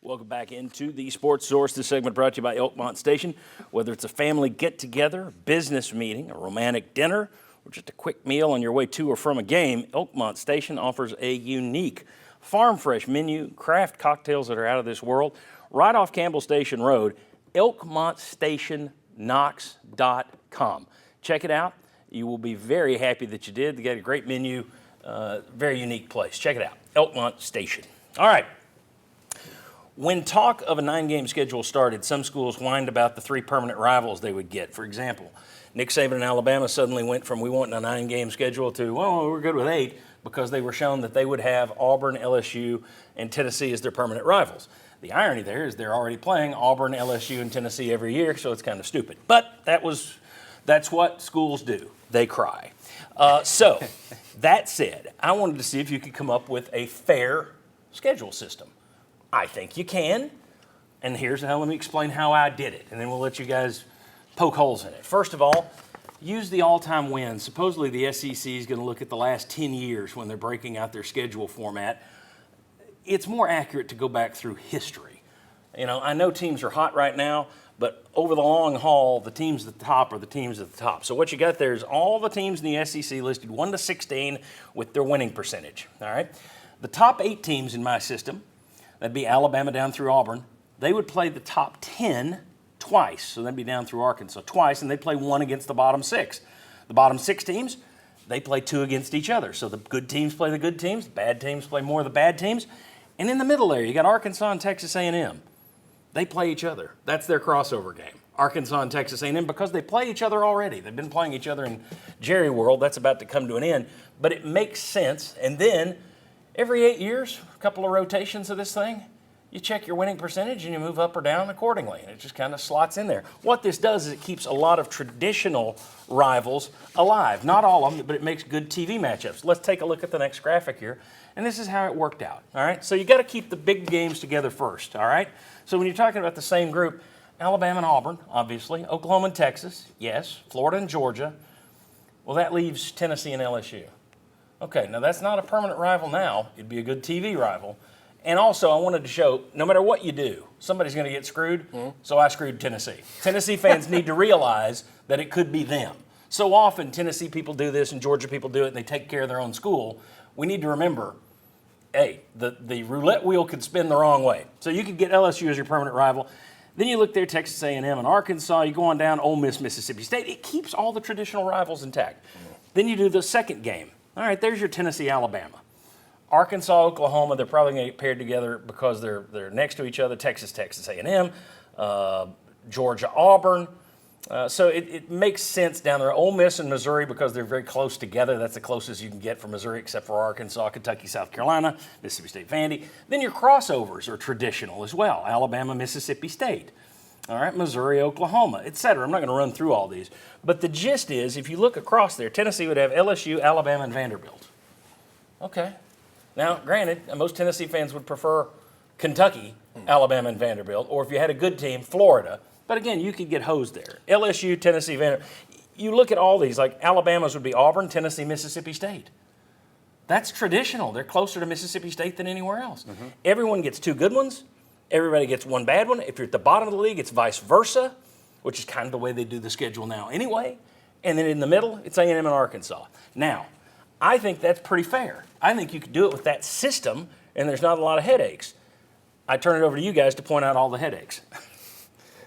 Welcome back into the Sports Source. This segment brought to you by Elkmont Station. Whether it's a family get-together, business meeting, a romantic dinner, or just a quick meal on your way to or from a game, Elkmont Station offers a unique farm-fresh menu, craft cocktails that are out of this world, right off Campbell Station Road, elkmontstationknox.com. Check it out. You will be very happy that you did. They got a great menu, very unique place. Check it out, Elkmont Station. All right. When talk of a 9-game schedule started, some schools whined about the 3 permanent rivals they would get. For example, Nick Saban and Alabama suddenly went from we want a 9-game schedule to, well, we're good with 8 because they were shown that they would have Auburn, LSU, and Tennessee as their permanent rivals. The irony there is they're already playing Auburn, LSU, and Tennessee every year, so it's kind of stupid. But that's what schools do. They cry. So that said, I wanted to see if you could come up with a fair schedule system. I think you can, and here's how. Let me explain how I did it, and then we'll let you guys poke holes in it. First of all, use the all-time wins. Supposedly the SEC is going to look at the last 10 years when they're breaking out their schedule format. It's more accurate to go back through history. You know, I know teams are hot right now, but over the long haul, the teams at the top are the teams at the top. So what you got there is all the teams in the SEC listed 1 to 16 with their winning percentage, all right? The top 8 teams in my system, that'd be Alabama down through Auburn. They would play the top 10 twice. So that'd be down through Arkansas twice, and they'd play 1 against the bottom 6. The bottom 6 teams, they play 2 against each other. So the good teams play the good teams, the bad teams play more of the bad teams. And in the middle there, you got Arkansas and Texas A&M. They play each other. That's their crossover game. Arkansas and Texas A&M, because they play each other already. They've been playing each other in Jerry World. That's about to come to an end. But it makes sense. And then every 8 years, a couple of rotations of this thing, you check your winning percentage and you move up or down accordingly. And it just kind of slots in there. What this does is it keeps a lot of traditional rivals alive. Not all of them, but it makes good TV matchups. Let's take a look at the next graphic here. And this is how it worked out, all right? So you got to keep the big games together first, all right? So when you're talking about the same group, Alabama and Auburn, obviously. Oklahoma and Texas, yes. Florida and Georgia. Well, that leaves Tennessee and LSU. Okay, now that's not a permanent rival now. It'd be a good TV rival. And also, I wanted to show, no matter what you do, somebody's going to get screwed, so I screwed Tennessee. Tennessee fans need to realize that it could be them. So often, Tennessee people do this and Georgia people do it, and they take care of their own school. We need to remember, hey, the roulette wheel could spin the wrong way. So you could get LSU as your permanent rival. Then you look there, Texas A&M and Arkansas. You go on down, Ole Miss, Mississippi State. It keeps all the traditional rivals intact. Then you do the second game. All right, there's your Tennessee, Alabama. Arkansas, Oklahoma, they're probably going to get paired together because they're next to each other. Texas, Texas A&M, Georgia, Auburn. So it makes sense down there. Ole Miss and Missouri, because they're very close together. That's the closest you can get for Missouri, except for Arkansas, Kentucky, South Carolina, Mississippi State, Vandy. Then your crossovers are traditional as well. Alabama, Mississippi State. All right, Missouri, Oklahoma, et cetera. I'm not going to run through all these. But the gist is, if you look across there, Tennessee would have LSU, Alabama, and Vanderbilt. Okay. Now, granted, most Tennessee fans would prefer Kentucky, Alabama, and Vanderbilt, or if you had a good team, Florida. But again, you could get hosed there. LSU, Tennessee, Vanderbilt. You look at all these, like Alabama's would be Auburn, Tennessee, Mississippi State. That's traditional. They're closer to Mississippi State than anywhere else. Everyone gets 2 good ones. Everybody gets 1 bad one. If you're at the bottom of the league, it's vice versa, which is kind of the way they do the schedule now anyway. And then in the middle, it's A&M and Arkansas. Now, I think that's pretty fair. I think you could do it with that system, and there's not a lot of headaches. I turn it over to you guys to point out all the headaches.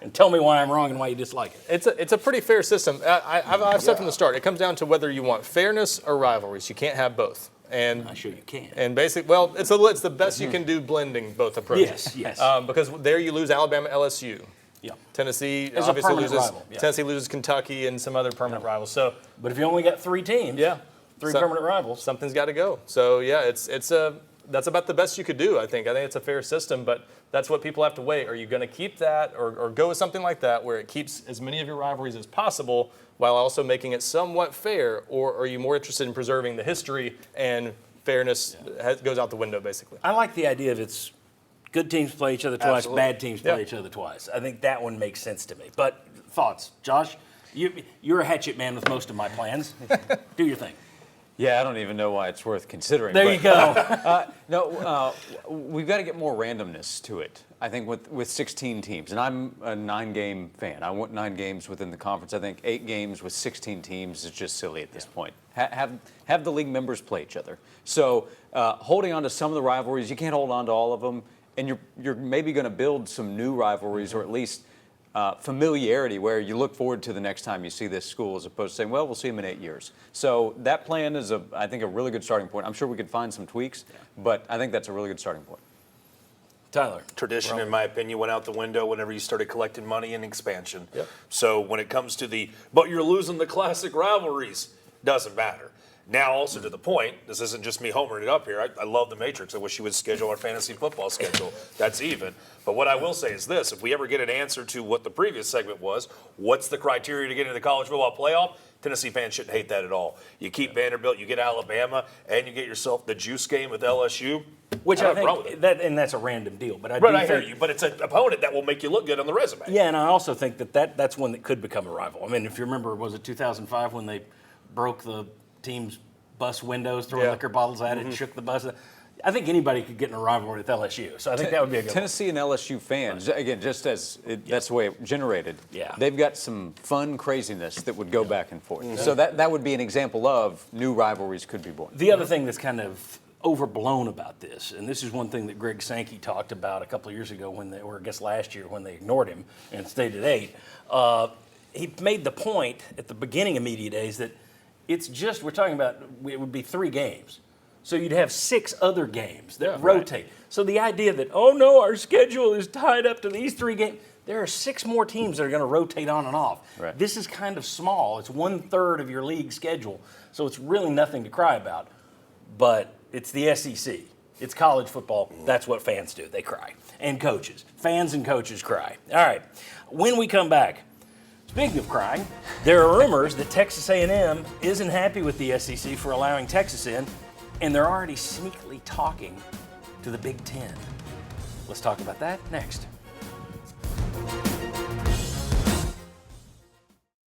And tell me why I'm wrong and why you dislike it. It's a pretty fair system. I've said from the start, it comes down to whether you want fairness or rivalries. You can't have both. And I'm sure you can. And basically, well, it's the best you can do blending both approaches. Yes. Because there you lose Alabama, LSU. Yeah. Tennessee As obviously loses. Rival, yeah. Tennessee loses Kentucky and some other permanent rivals. So, but if you only got 3 teams, 3 permanent rivals, something's got to go. So yeah, that's about the best you could do. I think it's a fair system, but that's what people have to weigh. Are you going to keep that, or go with something like that where it keeps as many of your rivalries as possible while also making it somewhat fair, or are you more interested in preserving the history and fairness goes out the window basically? I like the idea of it's good teams play each other twice, bad teams play each other twice. I think that one makes sense to me. But thoughts, Josh? You're a hatchet man with most of my plans. Do your thing. Yeah, I don't even know why it's worth considering. There you go. No, we've got to get more randomness to it. I think with 16 teams, and I'm a 9-game fan. I want 9 games within the conference. I think 8 games with 16 teams is just silly at this point. Have the league members play each other. So holding on to some of the rivalries, you can't hold on to all of them, and you're maybe going to build some new rivalries, or at least familiarity, where you look forward to the next time you see this school, as opposed to saying, well, we'll see them in 8 years. So that plan is, I think, a really good starting point. I'm sure we could find some tweaks, but I think that's a really good starting point. Tyler. Tradition, in my opinion, went out the window whenever you started collecting money in expansion. Yep. So when it comes to but you're losing the classic rivalries, doesn't matter. Now, also to the point, this isn't just me homering it up here. I love the Matrix. I wish you would schedule our fantasy football schedule. That's even. But what I will say is this: if we ever get an answer to what the previous segment was, what's the criteria to get into the college football playoff? Tennessee fans shouldn't hate that at all. You keep Vanderbilt, you get Alabama, and you get yourself the juice game with LSU. Which I think that's a random deal, but I hear you. But it's an opponent that will make you look good on the resume. Yeah, and I also think that's one that could become a rival. I mean, if you remember, was it 2005 when they broke the team's bus windows, throwing liquor bottles at it, and shook the bus? I think anybody could get in a rivalry with LSU, so I think that would be a good Tennessee one. and LSU fans, again, just as that's the way it generated, they've got some fun craziness that would go back and forth. So that would be an example of new rivalries could be born. The other thing that's kind of overblown about this, and this is one thing that Greg Sankey talked about a couple of years ago or I guess last year when they ignored him and stayed at 8, he made the point at the beginning of media days that we're talking about, it would be 3 games. So you'd have 6 other games that rotate. Right. So the idea that, oh no, our schedule is tied up to these 3 games, there are 6 more teams that are going to rotate on and off. Right. This is kind of small. It's 1/3 of your league schedule. So it's really nothing to cry about. But it's the SEC. It's college football. That's what fans do. They cry. And coaches. Fans and coaches cry. All right. When we come back, speaking of crying, there are rumors that Texas A&M isn't happy with the SEC for allowing Texas in, and they're already sneakily talking to the Big Ten. Let's talk about that next.